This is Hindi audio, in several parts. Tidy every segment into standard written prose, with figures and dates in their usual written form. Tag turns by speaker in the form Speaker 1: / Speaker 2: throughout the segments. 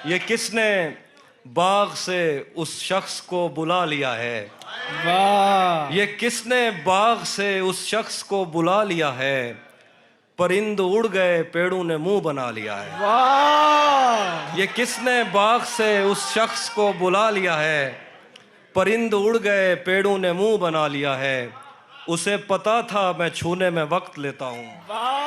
Speaker 1: ये किसने बाग से उस शख्स को बुला लिया है?
Speaker 2: वाह।
Speaker 1: ये किसने बाग से उस शख्स को बुला लिया है? परिंद उड़ गए, पेड़ों ने मुंह बना लिया है।
Speaker 2: वाह।
Speaker 1: ये किसने बाग से उस शख्स को बुला लिया है? परिंद उड़ गए, पेड़ों ने मुंह बना लिया है। उसे पता था मैं छूने में वक्त लेता हूँ।
Speaker 2: वाह।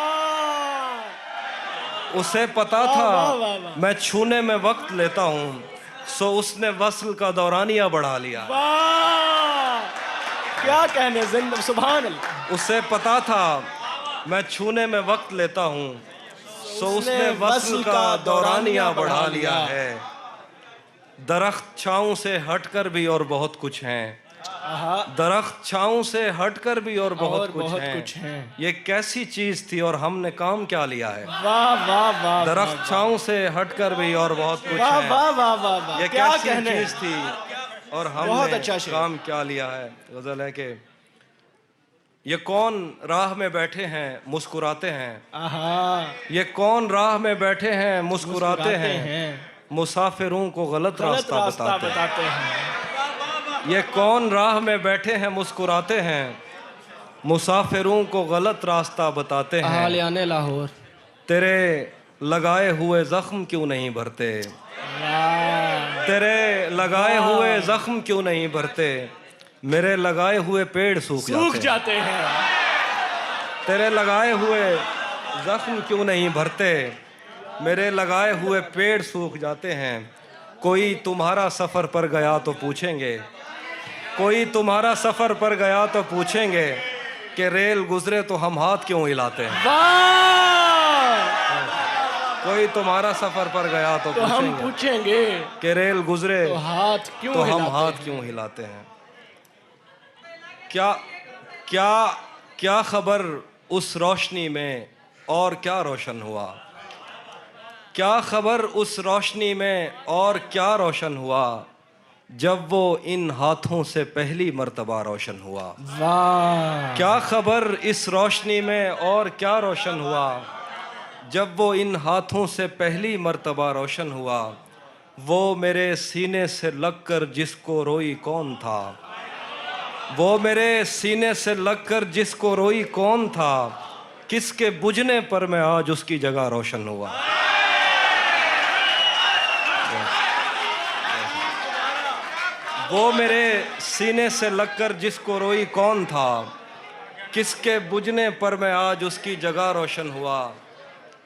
Speaker 1: उसे पता
Speaker 2: वाह,
Speaker 1: था
Speaker 2: वाह, वाह, वाह।
Speaker 1: मैं छूने में वक्त लेता हूँ, सो उसने वस्ल का दौरानिया बढ़ा लिया।
Speaker 2: वाह, क्या कहने, सुभान अल्लाह।
Speaker 1: उसे पता था मैं छूने में वक्त लेता हूँ, सो उसने वस्ल का दौरानिया बढ़ा लिया है। दरख्त छाँव से हटकर भी और बहुत कुछ हैं। दरख्त छाँव से हटकर भी और बहुत कुछ हैं। ये कैसी चीज थी और हमने काम क्या लिया है?
Speaker 2: वाह वाह वाह।
Speaker 1: दरख्त छाँव से हटकर भी और बहुत कुछ
Speaker 2: वाह
Speaker 1: है।
Speaker 2: वाह वाह वाह।
Speaker 1: ये
Speaker 2: क्या
Speaker 1: कैसी
Speaker 2: कहने,
Speaker 1: चीज थी और
Speaker 2: बहुत
Speaker 1: हमने
Speaker 2: अच्छा शेर।
Speaker 1: काम क्या लिया है। गजल है कि ये कौन राह में बैठे हैं मुस्कुराते हैं।
Speaker 2: आहा।
Speaker 1: ये कौन राह में बैठे हैं मुस्कुराते हैं। मुसाफिरों को गलत रास्ता बताते हैं। ये कौन राह में बैठे हैं मुस्कुराते हैं, मुसाफिरों को गलत रास्ता बताते हैं।
Speaker 2: आलियाने लाहौर।
Speaker 1: तेरे लगाए हुए जख्म क्यों नहीं भरते? तेरे लगाए हुए जख्म क्यों नहीं भरते? मेरे लगाए हुए पेड़ सूख जाते
Speaker 2: हैं।
Speaker 1: तेरे लगाए हुए जख्म क्यों नहीं भरते? मेरे लगाए हुए पेड़ सूख जाते हैं। कोई तुम्हारा सफ़र पर गया तो पूछेंगे, कोई तुम्हारा सफ़र पर गया तो पूछेंगे कि रेल गुजरे तो हम हाथ क्यों हिलाते हैं। कोई तुम्हारा सफ़र पर गया तो
Speaker 2: हम पूछेंगे
Speaker 1: कि रेल गुजरे
Speaker 2: तो हम
Speaker 1: हाथ क्यों हिलाते हैं। क्या क्या क्या खबर उस रोशनी में और क्या रोशन हुआ? क्या खबर उस रोशनी में और क्या रोशन हुआ, जब वो इन हाथों से पहली मर्तबा रोशन हुआ।
Speaker 2: वाह।
Speaker 1: क्या खबर इस रोशनी में और क्या रोशन हुआ, जब वो इन हाथों से पहली मर्तबा रोशन हुआ। वो मेरे सीने से लगकर जिसको रोई कौन था, वो मेरे सीने से लगकर जिसको रोई कौन था, किसके बुझने पर मैं आज उसकी जगह रोशन हुआ। वो मेरे सीने से लगकर जिसको रोई कौन था, किसके बुझने पर मैं आज उसकी जगह रोशन हुआ।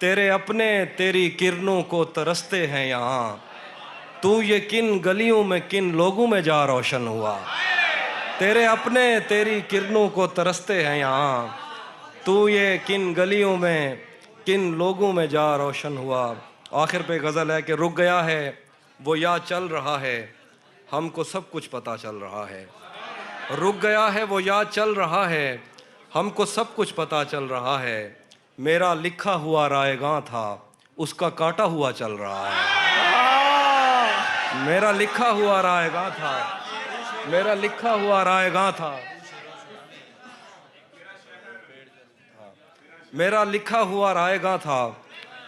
Speaker 1: तेरे अपने तेरी किरणों को तरसते हैं यहाँ, तू ये किन गलियों में किन लोगों में जा रोशन हुआ। तेरे अपने तेरी किरणों को तरसते हैं यहाँ, तू ये किन गलियों में किन लोगों में जा रोशन हुआ। आखिर पे गज़ल है कि रुक गया है वो या चल रहा है, हमको सब कुछ पता चल रहा है। रुक गया है वो या चल रहा है, हमको सब कुछ पता चल रहा है। मेरा लिखा हुआ रायगां था, उसका काटा हुआ चल रहा है। मेरा लिखा हुआ रायगां था, मेरा लिखा हुआ रायगां था, मेरा लिखा हुआ रायगां था,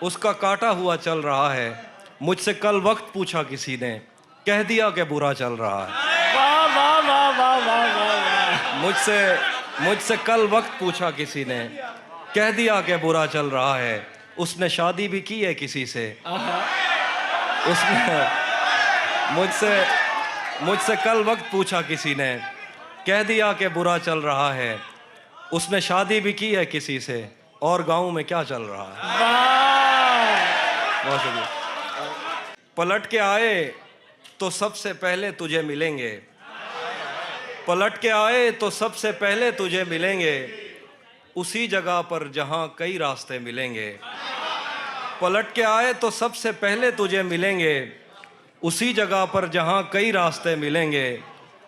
Speaker 1: उसका काटा हुआ चल रहा है। मुझसे कल वक्त पूछा किसी ने, कह दिया कि बुरा चल रहा है।
Speaker 2: वाह वाह वाह वाह वाह वाह।
Speaker 1: मुझसे कल वक्त पूछा किसी ने, कह दिया कि बुरा चल रहा है। उसने शादी भी की है किसी से, उसने मुझसे कल वक्त पूछा किसी ने, कह दिया कि बुरा चल रहा है। उसने शादी भी की है किसी से, और गांव में क्या चल रहा है। बहुत शुक्रिया। पलट के आए तो सबसे पहले तुझे मिलेंगे, पलट के आए तो सबसे पहले तुझे मिलेंगे, उसी जगह पर जहां कई रास्ते मिलेंगे। पलट के आए तो सबसे पहले तुझे मिलेंगे, उसी जगह पर जहां कई रास्ते मिलेंगे।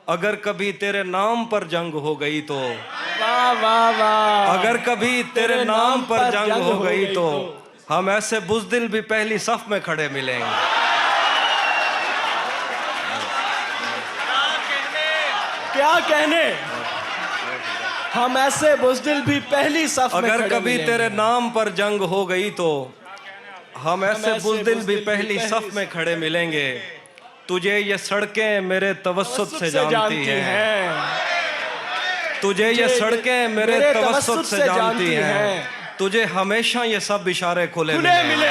Speaker 1: अगर कभी तेरे नाम पर जंग हो गई तो,
Speaker 2: वाह वाह वाह।
Speaker 1: अगर कभी तेरे नाम पर जंग हो गई तो हम ऐसे बुज़दिल भी पहली सफ में खड़े मिलेंगे।
Speaker 2: क्या कहने, हम ऐसे बुज़दिल भी पहली सफ में
Speaker 1: अगर
Speaker 2: खड़े
Speaker 1: कभी
Speaker 2: मिलेंगे।
Speaker 1: तेरे नाम पर जंग हो गई तो, हम ऐसे बुज़दिल भी पहली सफ में खड़े मिलेंगे, तुझे ये सड़कें मेरे तवस्सुत से जानती हैं, तुझे ये सड़कें मेरे तवस्सुत से जानती हैं, तुझे हमेशा ये सब इशारे खुले मिलेंगे।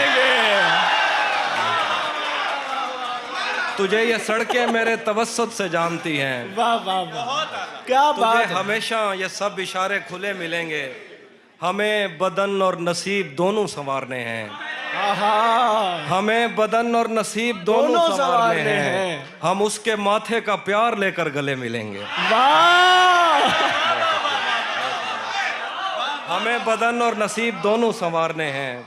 Speaker 1: तुझे ये सड़कें मेरे तवस्सुत से जानती हैं,
Speaker 2: वाह वाह वाह, क्या
Speaker 1: तुझे
Speaker 2: बात है।
Speaker 1: हमेशा ये सब इशारे खुले मिलेंगे। हमें बदन और नसीब दोनों संवारने हैं,
Speaker 2: आहा,
Speaker 1: हमें बदन और नसीब दोनों संवारने हैं। हम उसके माथे का प्यार लेकर गले मिलेंगे।
Speaker 2: वाह,
Speaker 1: हमें बदन और नसीब दोनों संवारने हैं,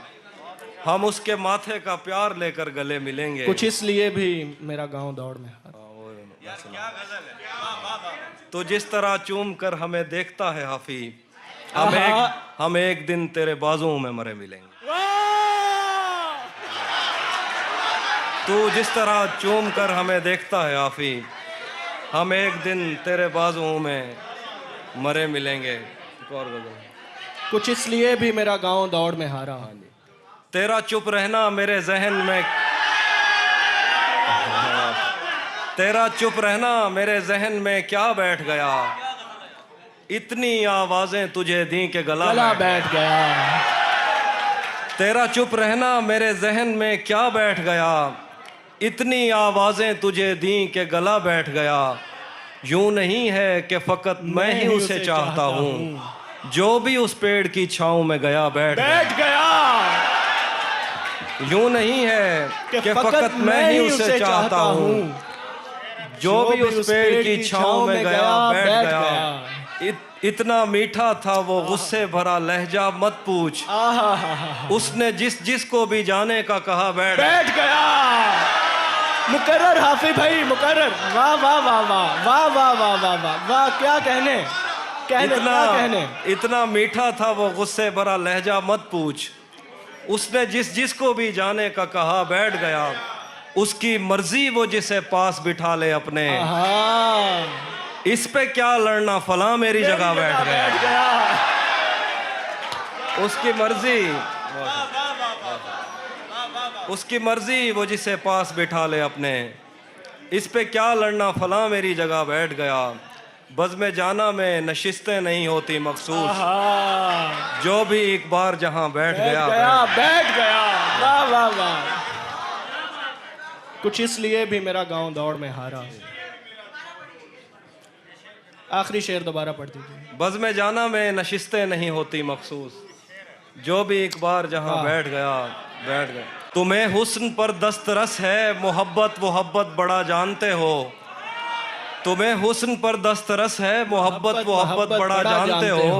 Speaker 1: हम उसके माथे का प्यार लेकर गले मिलेंगे।
Speaker 2: कुछ इसलिए भी मेरा गांव दौड़ में हारा।
Speaker 1: तो जिस तरह चूम कर हमें देखता है हाफी,
Speaker 2: आहा।
Speaker 1: हम एक दिन तेरे बाजुओं में मरे मिलेंगे।
Speaker 2: वाह,
Speaker 1: तू जिस तरह चूम कर हमें देखता है हाफी, हम एक दिन तेरे बाजुओं में मरे मिलेंगे। एक और गजल।
Speaker 2: कुछ इसलिए भी मेरा गांव दौड़ में हारा।
Speaker 1: तेरा चुप रहना मेरे जहन में, तेरा चुप रहना मेरे जहन में क्या बैठ गया, इतनी आवाजें तुझे दी के गला
Speaker 2: बैठ गया।
Speaker 1: तेरा चुप रहना मेरे जहन में क्या बैठ गया, इतनी आवाजें तुझे दी के गला बैठ गया। यूं नहीं है कि फकत मैं ही उसे चाहता हूँ, जो भी उस पेड़ की छांव में गया बैठ
Speaker 2: गया।
Speaker 1: यूं नहीं है कि फकत मैं ही उसे चाहता हूँ, जो भी उस पेड़ की छांव में गया बैठ गया। इतना मीठा था वो गुस्से भरा लहजा मत पूछ, उसने जिस को भी जाने का कहा बैठ
Speaker 2: गया। मुकर्रर हाफी भाई, मुकर्रर। वाह वाह वाह वाह वाह वाह वाह वाह वाह वाह, क्या कहने,
Speaker 1: इतना मीठा था वो गुस्से भरा लहजा मत पूछ, उसने जिस को भी जाने का कहा बैठ गया। उसकी मर्जी वो जिसे पास बिठा ले अपने, इस पे क्या लड़ना फला मेरी जगह बैठ गया। उसकी मर्जी वो जिसे पास बिठा ले अपने, इस पे क्या लड़ना फला मेरी जगह बैठ गया। बज़्म जाना में नशिस्तें नहीं होती मखसूस, जो भी एक बार जहां बैठ गया।
Speaker 2: वाह वाह वाह। कुछ इसलिए भी मेरा गांव दौड़ में हारा। आखिरी शेर दोबारा पढ़ दीजिए।
Speaker 1: बज़्म जाना में नशिस्तें नहीं होती मखसूस, जो भी एक बार जहां बैठ गया। तुम्हें हुस्न पर दस्तरस है मोहब्बत बड़ा जानते हो, तुम्हें हुस्न पर दस्तरस है मोहब्बत बड़ा जानते हो,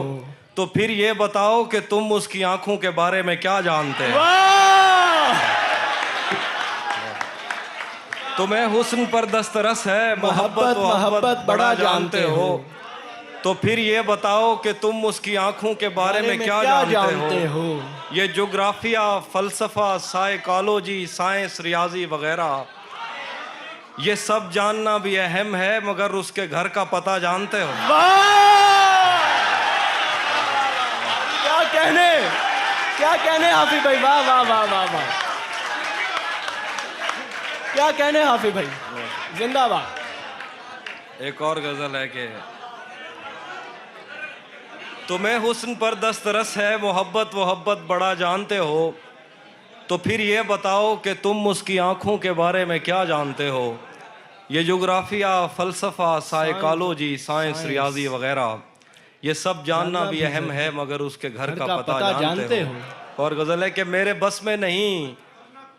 Speaker 1: तो फिर ये बताओ कि तुम उसकी आंखों के बारे में क्या जानते हो। तुम्हें हुस्न पर दस्तरस है मोहब्बत बड़ा जानते हो, तो फिर ये बताओ कि तुम उसकी आंखों के बारे में क्या जानते हो। ये जोग्राफिया, फलसफा, साइकोलॉजी, साइंस, रियाजी वगैरह, ये सब जानना भी अहम है, मगर उसके घर का पता जानते हो।
Speaker 2: क्या कहने हाफी भाई, वाह वाह वाह वाह वाह, क्या कहने हाफी भाई, जिंदाबाद।
Speaker 1: एक और गजल है कि तुम्हें हुस्न पर दस्तरस है मोहब्बत बड़ा जानते हो, तो फिर ये बताओ कि तुम उसकी आंखों के बारे में क्या जानते हो। ये जोग्राफिया, फलसफा, साइकोलॉजी, साइंस, रियाजी वगैरह, ये सब जानना भी अहम है, मगर उसके घर का पता जानते हो। और गजल है कि मेरे बस में नहीं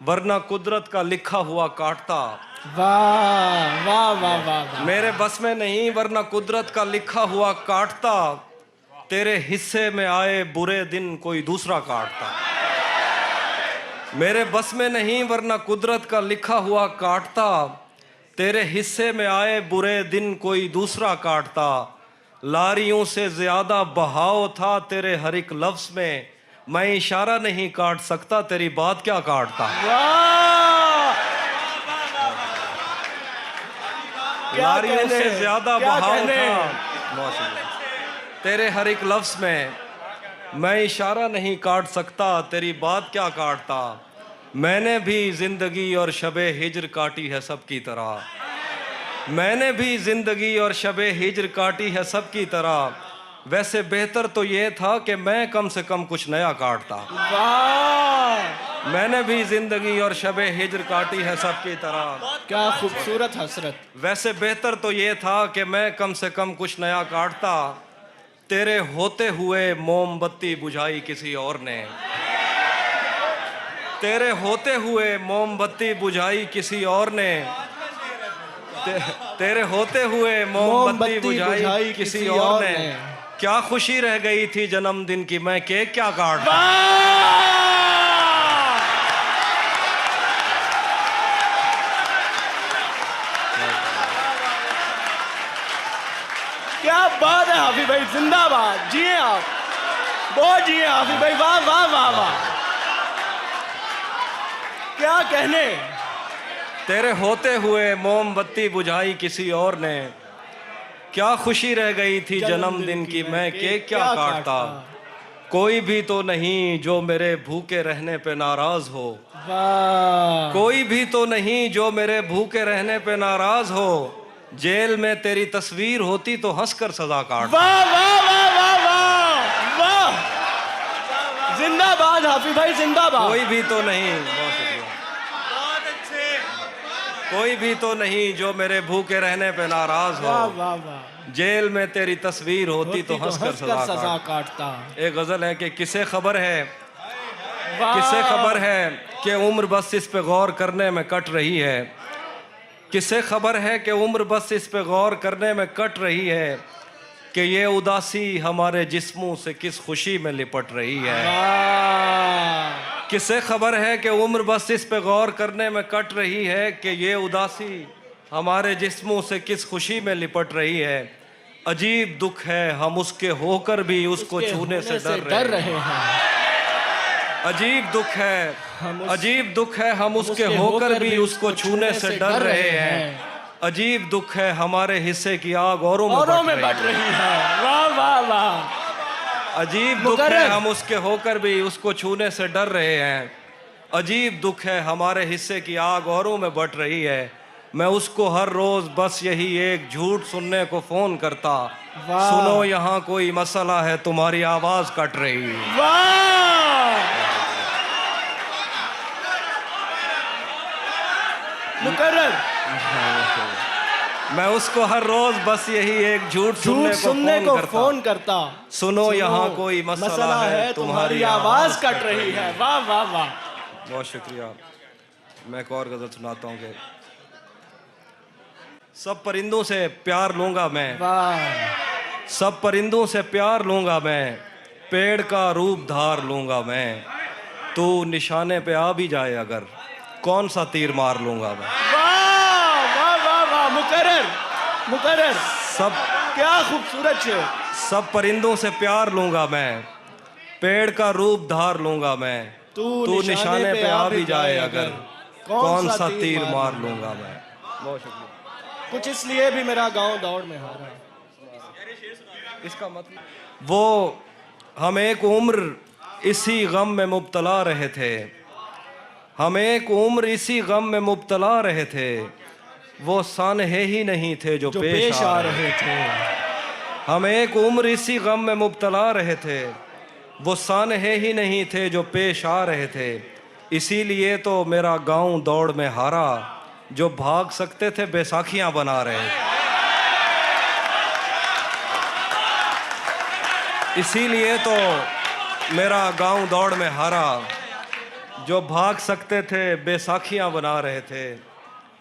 Speaker 1: वरना कुदरत का लिखा हुआ काटता।
Speaker 2: वाह वाह वाह वाह।
Speaker 1: मेरे बस में नहीं वरना कुदरत का लिखा हुआ काटता, तेरे हिस्से में आए बुरे दिन कोई दूसरा काटता। मेरे बस में नहीं वरना कुदरत का लिखा हुआ काटता, तेरे हिस्से में आए बुरे दिन कोई दूसरा काटता। लारियों से ज्यादा बहाव था तेरे हर एक लफ्ज में, मैं इशारा नहीं काट सकता तेरी बात क्या काटता। लारियों से ज्यादा बहाव था तेरे हर एक लफ्ज में, मैं इशारा नहीं काट सकता तेरी बात क्या काटता। मैंने भी जिंदगी और शबे हिज्र काटी है सबकी तरह, मैंने भी जिंदगी और शबे हिज्र काटी है सबकी तरह। वैसे बेहतर तो ये था कि मैं कम से कम कुछ नया काटता।
Speaker 2: वाह,
Speaker 1: मैंने भी जिंदगी और शबे हिज्र काटी है सबकी तरह।
Speaker 2: क्या खूबसूरत हसरत।
Speaker 1: वैसे बेहतर तो ये था कि मैं कम से कम कुछ नया काटता। तेरे होते हुए मोमबत्ती बुझाई किसी और ने, तेरे होते हुए मोमबत्ती बुझाई किसी और ने, तेरे होते हुए मोमबत्ती बुझाई किसी और ने। क्या खुशी रह गई थी जन्मदिन की, मैं केक क्या काटता।
Speaker 2: क्या बात है हाफिज भाई, जिंदाबाद, जिए आप, बहुत जिए हाफिज भाई, वाह वाह वाह वाह, क्या कहने।
Speaker 1: तेरे होते हुए मोमबत्ती बुझाई किसी और ने, क्या खुशी रह गई थी जन्मदिन की, मैं केक क्या काटता। कोई भी तो नहीं जो मेरे भूखे रहने पे नाराज हो,
Speaker 2: वाह,
Speaker 1: कोई भी तो नहीं जो मेरे भूखे रहने पे नाराज हो। जेल में तेरी तस्वीर होती तो हंसकर सजा काट।
Speaker 2: वाह वाह वाह वाह वाह वाह, जिंदाबाद हाफिज भाई, जिंदाबाद।
Speaker 1: कोई भी तो नहीं, बहुत शुक्रिया,
Speaker 2: बहुत अच्छे,
Speaker 1: कोई भी तो नहीं जो मेरे भूखे रहने पे नाराज हो।
Speaker 2: वाह वाह वाह,
Speaker 1: जेल में तेरी तस्वीर होती तो हंसकर सजा
Speaker 2: काटता।
Speaker 1: एक गजल है कि किसे खबर है,
Speaker 2: वाह,
Speaker 1: किसे खबर है कि उम्र बस इस पे गौर करने में कट रही है, किसे खबर है कि उम्र बस इस पे गौर करने में कट रही है, कि ये उदासी हमारे जिस्मों से किस खुशी में लिपट रही है।
Speaker 2: वाह,
Speaker 1: किसे खबर है कि उम्र बस इस पे गौर करने में कट रही है, कि ये उदासी हमारे जिस्मों से किस खुशी में लिपट रही है। अजीब दुख है हम उसके होकर भी उसको छूने से डर रहे
Speaker 2: हैं।
Speaker 1: अजीब दुख है, अजीब दुख है हम उसके होकर भी उसको छूने से डर रहे हैं। अजीब दुख है हमारे हिस्से की आग औरों में बढ़ रही है।
Speaker 2: वाह वाह वाह,
Speaker 1: अजीब दुख है हम उसके होकर भी उसको छूने से डर रहे हैं। अजीब दुख है हमारे हिस्से की आग औरों में बढ़ रही है। मैं उसको हर रोज बस यही एक झूठ सुनने को फोन करता, सुनो यहाँ कोई मसला है तुम्हारी आवाज कट रही है।
Speaker 2: वाह, मुकर्रर,
Speaker 1: मैं उसको हर रोज बस यही एक झूठ सुनने को फोन करता, सुनो यहाँ कोई मसला है तुम्हारी आवाज कट रही है।
Speaker 2: वाह वाह वाह,
Speaker 1: बहुत शुक्रिया। मैं एक और गजल सुनाता हूँ कि सब परिंदों से प्यार लूंगा मैं,
Speaker 2: वाह,
Speaker 1: सब परिंदों से प्यार लूंगा मैं, पेड़ का रूप धार लूंगा मैं। तू निशाने पे आ भी जाए अगर, कौन सा तीर मार लूंगा मैं।
Speaker 2: वाह वाह वाह वाह, मुकर्रर, मुकर्रर,
Speaker 1: सब
Speaker 2: क्या खूबसूरत शेर।
Speaker 1: सब परिंदों से प्यार लूंगा मैं, पेड़ का रूप धार लूंगा मैं। तू निशाने पे आ भी जाए अगर, कौन सा तीर मार लूंगा मैं। बहुत शुक्रिया।
Speaker 2: कुछ इसलिए भी मेरा गांव दौड़ में हारा।
Speaker 1: इसका मतलब वो हम एक उम्र इसी गम में मुब्तला रहे थे, हम एक उम्र इसी गम में मुब्तला रहे थे। वो सानहे ही नहीं थे जो पेश आ रहे थे। हम एक उम्र इसी गम में मुब्तला रहे थे, वो सानहे ही नहीं थे जो पेश आ रहे थे। इसीलिए तो मेरा गांव दौड़ में हारा, जो भाग सकते थे बैसाखियां बना रहे। इसीलिए तो मेरा गांव दौड़ में हारा, जो भाग सकते थे बैसाखियां बना रहे थे।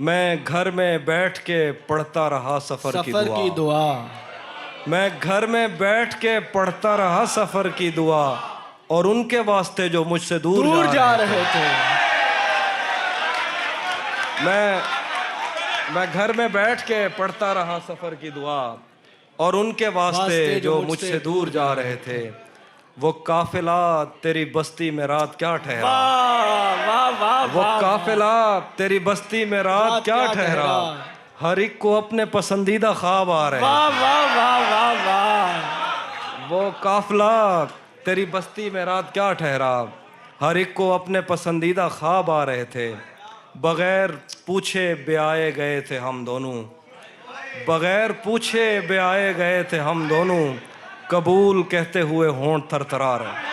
Speaker 1: मैं घर में बैठ के पढ़ता रहा सफर की दुआ। मैं घर में बैठ के पढ़ता रहा सफर की दुआ, और उनके वास्ते जो मुझसे दूर जा रहे थे। मैं घर में बैठ के पढ़ता रहा सफर की दुआ, और उनके वास्ते जो मुझसे दूर जा रहे थे। वो काफिला तेरी बस्ती में रात क्या ठहरा, वो काफिला तेरी बस्ती में रात क्या ठहरा। हर एक को अपने पसंदीदा ख्वाब आ रहे। वो काफिला तेरी बस्ती में रात क्या ठहरा। हर एक को अपने पसंदीदा ख्वाब आ रहे थे, बगैर पूछे ब्याए गए थे हम दोनों, बगैर पूछे ब्याए गए थे हम दोनों, कबूल कहते हुए होंठ थरथरा रहे।